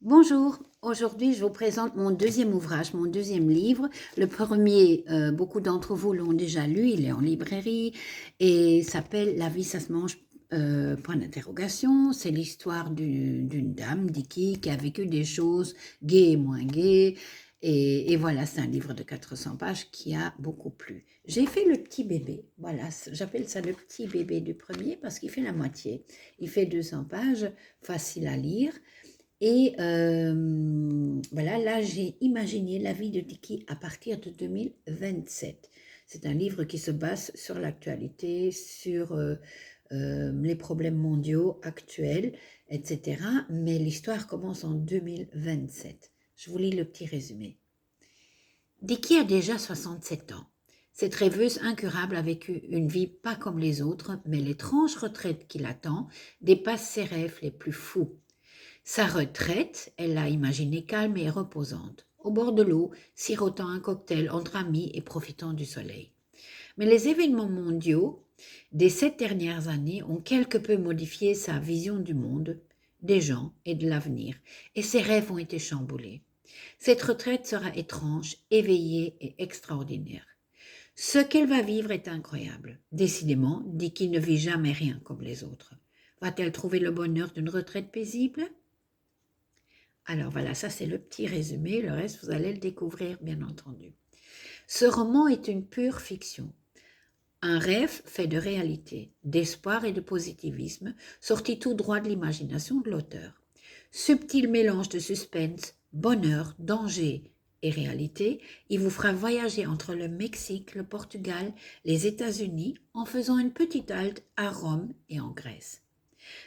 Bonjour, aujourd'hui je vous présente mon deuxième ouvrage, mon deuxième livre. Le premier, beaucoup d'entre vous l'ont déjà lu, il est en librairie et s'appelle La vie ça se mange, point d'interrogation. C'est l'histoire d'une dame, Dicky, qui a vécu des choses gaies et moins gaies. Et voilà, c'est un livre de 400 pages qui a beaucoup plu. J'ai fait le petit bébé, voilà, j'appelle ça le petit bébé du premier parce qu'il fait la moitié. Il fait 200 pages, facile à lire. Et voilà, là j'ai imaginé la vie de Dicky à partir de 2027. C'est un livre qui se base sur l'actualité, sur les problèmes mondiaux actuels, etc. Mais l'histoire commence en 2027. Je vous lis le petit résumé. Dicky a déjà 67 ans. Cette rêveuse incurable a vécu une vie pas comme les autres, mais l'étrange retraite qui l'attend dépasse ses rêves les plus fous. Sa retraite, elle l'a imaginée calme et reposante, au bord de l'eau, sirotant un cocktail entre amis et profitant du soleil. Mais les événements mondiaux des 7 dernières années ont quelque peu modifié sa vision du monde, des gens et de l'avenir, et ses rêves ont été chamboulés. Cette retraite sera étrange, éveillée et extraordinaire. Ce qu'elle va vivre est incroyable. Décidément, Dicky ne vit jamais rien comme les autres. Va-t-elle trouver le bonheur d'une retraite paisible ? Alors voilà, ça c'est le petit résumé, le reste vous allez le découvrir bien entendu. Ce roman est une pure fiction, un rêve fait de réalité, d'espoir et de positivisme, sorti tout droit de l'imagination de l'auteur. Subtil mélange de suspense, bonheur, danger et réalité, il vous fera voyager entre le Mexique, le Portugal, les États-Unis en faisant une petite halte à Rome et en Grèce.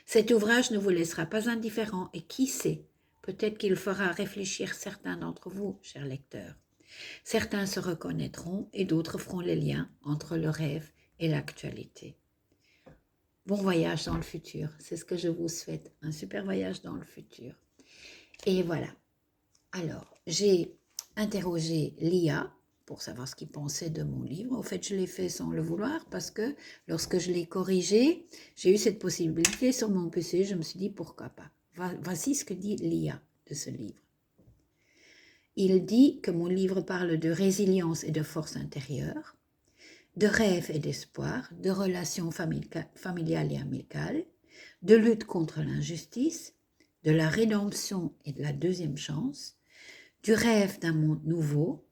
Cet ouvrage ne vous laissera pas indifférent et qui sait, peut-être qu'il fera réfléchir certains d'entre vous, chers lecteurs. Certains se reconnaîtront et d'autres feront les liens entre le rêve et l'actualité. Bon voyage dans le futur, c'est ce que je vous souhaite, un super voyage dans le futur. Et voilà. Alors, j'ai interrogé l'IA pour savoir ce qu'il pensait de mon livre. En fait, je l'ai fait sans le vouloir parce que lorsque je l'ai corrigé, j'ai eu cette possibilité sur mon PC. Je me suis dit pourquoi pas. Voici ce que dit l'IA de ce livre. Il dit que mon livre parle de résilience et de force intérieure, de rêve et d'espoir, de relations familiales et amicales, de lutte contre l'injustice, de la rédemption et de la deuxième chance, du rêve d'un monde nouveau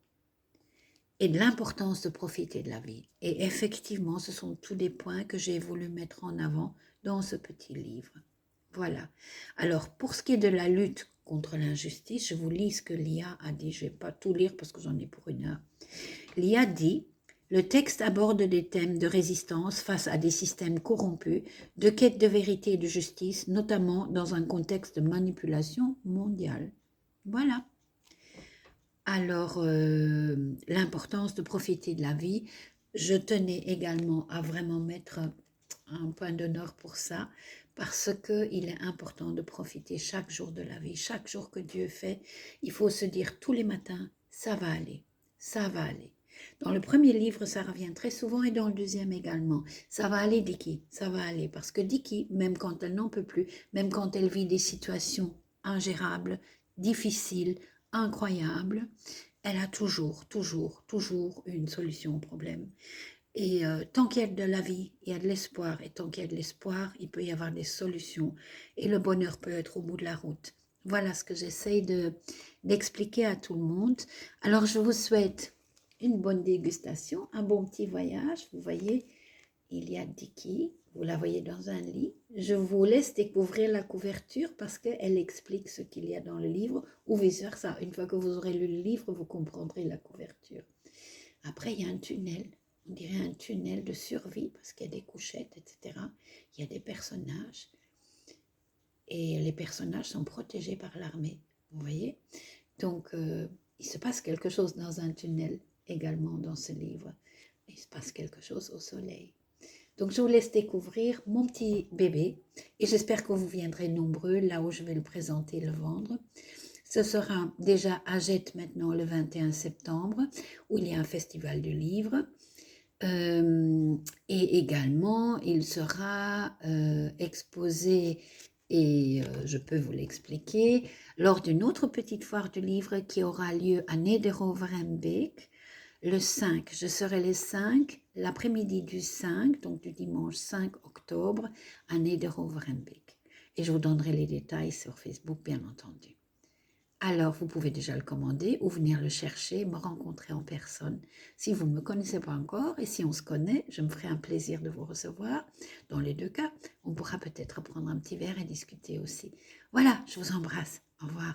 et de l'importance de profiter de la vie. Et effectivement, ce sont tous des points que j'ai voulu mettre en avant dans ce petit livre. Voilà. Alors, pour ce qui est de la lutte contre l'injustice, je vous lis ce que l'IA a dit. Je ne vais pas tout lire parce que j'en ai pour 1 heure. L'IA dit: le texte aborde des thèmes de résistance face à des systèmes corrompus, de quête de vérité et de justice, notamment dans un contexte de manipulation mondiale. Voilà. Alors, l'importance de profiter de la vie, je tenais également à vraiment mettre un point d'honneur pour ça, parce qu'il est important de profiter chaque jour de la vie, chaque jour que Dieu fait. Il faut se dire tous les matins, ça va aller, ça va aller. Dans le premier livre, ça revient très souvent et dans le deuxième également. Ça va aller, Dicky, ça va aller. Parce que Dicky, même quand elle n'en peut plus, même quand elle vit des situations ingérables, difficiles, incroyables, elle a toujours une solution au problème. Et tant qu'il y a de la vie, il y a de l'espoir. Et tant qu'il y a de l'espoir, il peut y avoir des solutions. Et le bonheur peut être au bout de la route. Voilà ce que j'essaye d'expliquer à tout le monde. Alors, je vous souhaite une bonne dégustation, un bon petit voyage. Vous voyez, il y a Dicky, vous la voyez dans un lit. Je vous laisse découvrir la couverture parce qu'elle explique ce qu'il y a dans le livre, ou vice-versa. Une fois que vous aurez lu le livre, vous comprendrez la couverture. Après, il y a un tunnel, on dirait un tunnel de survie parce qu'il y a des couchettes, etc. Il y a des personnages et les personnages sont protégés par l'armée, vous voyez. Donc, il se passe quelque chose dans un tunnel également dans ce livre. Il se passe quelque chose au soleil. Donc, je vous laisse découvrir mon petit bébé et j'espère que vous viendrez nombreux là où je vais le présenter, le vendre. Ce sera déjà à Jette maintenant le 21 septembre où il y a un festival du livre. Et également, il sera exposé et je peux vous l'expliquer lors d'une autre petite foire du livre qui aura lieu à Nederover-en-Beek le 5. Je serai le 5, l'après-midi du 5, donc du dimanche 5 octobre à Nederover-en-Beek. Et je vous donnerai les détails sur Facebook, bien entendu. Alors, vous pouvez déjà le commander ou venir le chercher, me rencontrer en personne. Si vous ne me connaissez pas encore et si on se connaît, je me ferai un plaisir de vous recevoir. Dans les deux cas, on pourra peut-être prendre un petit verre et discuter aussi. Voilà, je vous embrasse. Au revoir.